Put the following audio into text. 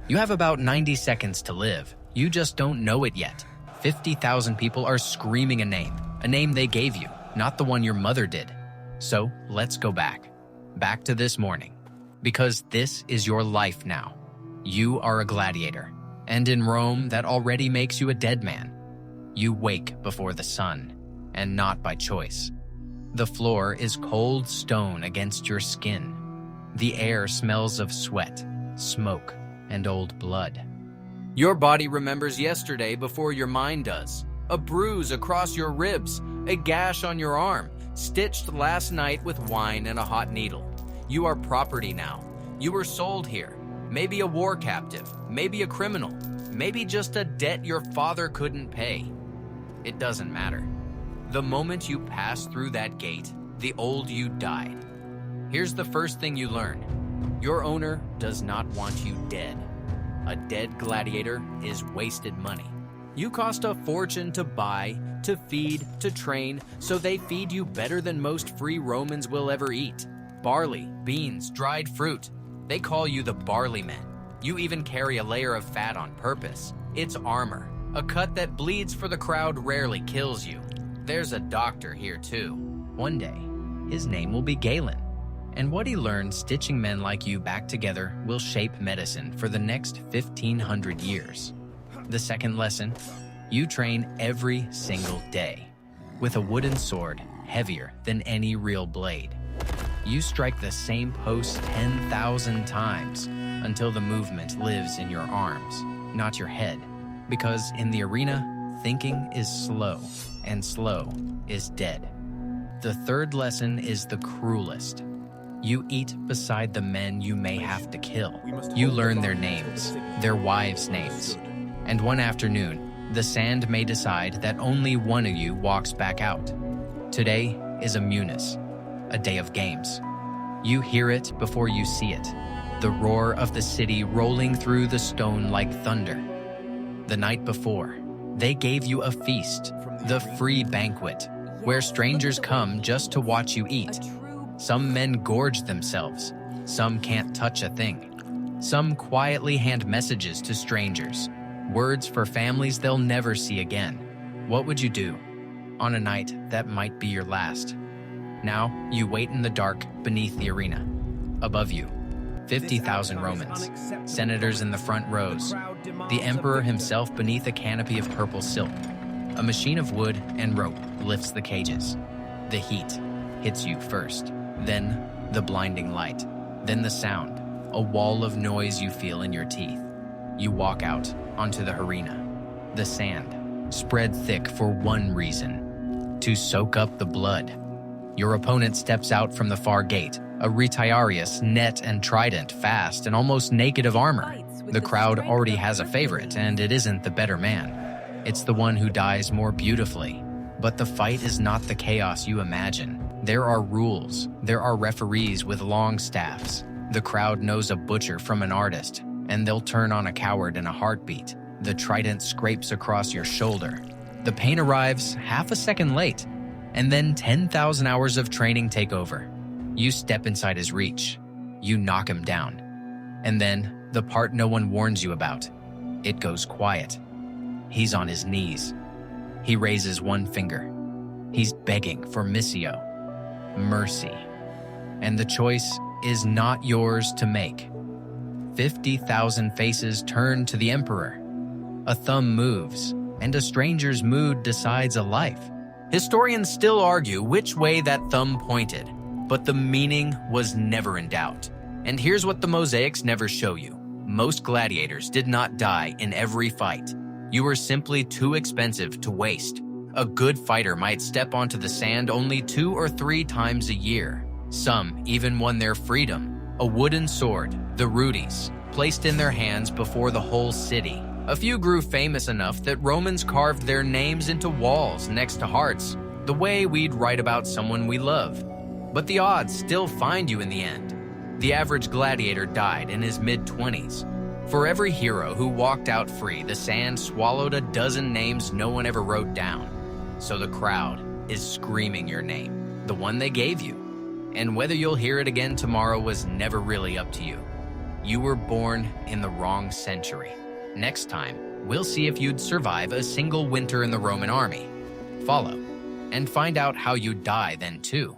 You have about 90 seconds to live. You just don't know it yet. 50,000 people are screaming a name they gave you, not the one your mother did. So let's go back to this morning, because this is your life now. You are a gladiator, and in Rome, that already makes you a dead man. You wake before the sun, and not by choice. The floor is cold stone against your skin. The air smells of sweat, smoke, and old blood. Your body remembers yesterday before your mind does. A bruise across your ribs, a gash on your arm, stitched last night with wine and a hot needle. You are property now. You were sold here. Maybe a war captive, maybe a criminal, maybe just a debt your father couldn't pay. It doesn't matter. The moment you pass through that gate, the old you died. Here's the first thing you learn. Your owner does not want you dead. A dead gladiator is wasted money. You cost a fortune to buy, to feed, to train, so they feed you better than most free Romans will ever eat. Barley, beans, dried fruit. They call you the barley men. You even carry a layer of fat on purpose. It's armor. A cut that bleeds for the crowd rarely kills you. There's a doctor here too. One day, his name will be Galen. And what he learned stitching men like you back together will shape medicine for the next 1,500 years. The second lesson, you train every single day with a wooden sword heavier than any real blade. You strike the same post 10,000 times until the movement lives in your arms, not your head. Because in the arena, thinking is slow, and slow is dead. The third lesson is the cruelest. You eat beside the men you may have to kill. You learn their names, their wives' names. And one afternoon, the sand may decide that only one of you walks back out. Today is a Munis, a day of games. You hear it before you see it, the roar of the city rolling through the stone like thunder. The night before, they gave you a feast, the free banquet, where strangers come just to watch you eat. Some men gorge themselves, some can't touch a thing. Some quietly hand messages to strangers, words for families they'll never see again. What would you do on a night that might be your last? Now, you wait in the dark beneath the arena. Above you, 50,000 Romans, senators in the front rows, the emperor himself beneath a canopy of purple silk. A machine of wood and rope lifts the cages. The heat hits you first, then the blinding light, then the sound, a wall of noise you feel in your teeth. You walk out onto the arena. The sand, spread thick for one reason, to soak up the blood. Your opponent steps out from the far gate, a retiarius, net and trident, fast and almost naked of armor. The crowd already has a favorite, and it isn't the better man. It's the one who dies more beautifully. But the fight is not the chaos you imagine. There are rules. There are referees with long staffs. The crowd knows a butcher from an artist, and they'll turn on a coward in a heartbeat. The trident scrapes across your shoulder. The pain arrives half a second late, and then 10,000 hours of training take over. You step inside his reach. You knock him down. And then, the part no one warns you about. It goes quiet. He's on his knees. He raises one finger. He's begging for missio, mercy. And the choice is not yours to make. 50,000 faces turn to the emperor. A thumb moves, and a stranger's mood decides a life. Historians still argue which way that thumb pointed, but the meaning was never in doubt. And here's what the mosaics never show you. Most gladiators did not die in every fight. You were simply too expensive to waste. A good fighter might step onto the sand only 2 or 3 times a year. Some even won their freedom. A wooden sword, the rudis, placed in their hands before the whole city. A few grew famous enough that Romans carved their names into walls next to hearts, the way we'd write about someone we love. But the odds still find you in the end. The average gladiator died in his mid-20s. For every hero who walked out free, the sand swallowed a dozen names no one ever wrote down. So the crowd is screaming your name, the one they gave you. And whether you'll hear it again tomorrow was never really up to you. You were born in the wrong century. Next time, we'll see if you'd survive a single winter in the Roman army. Follow, and find out how you'd die then too.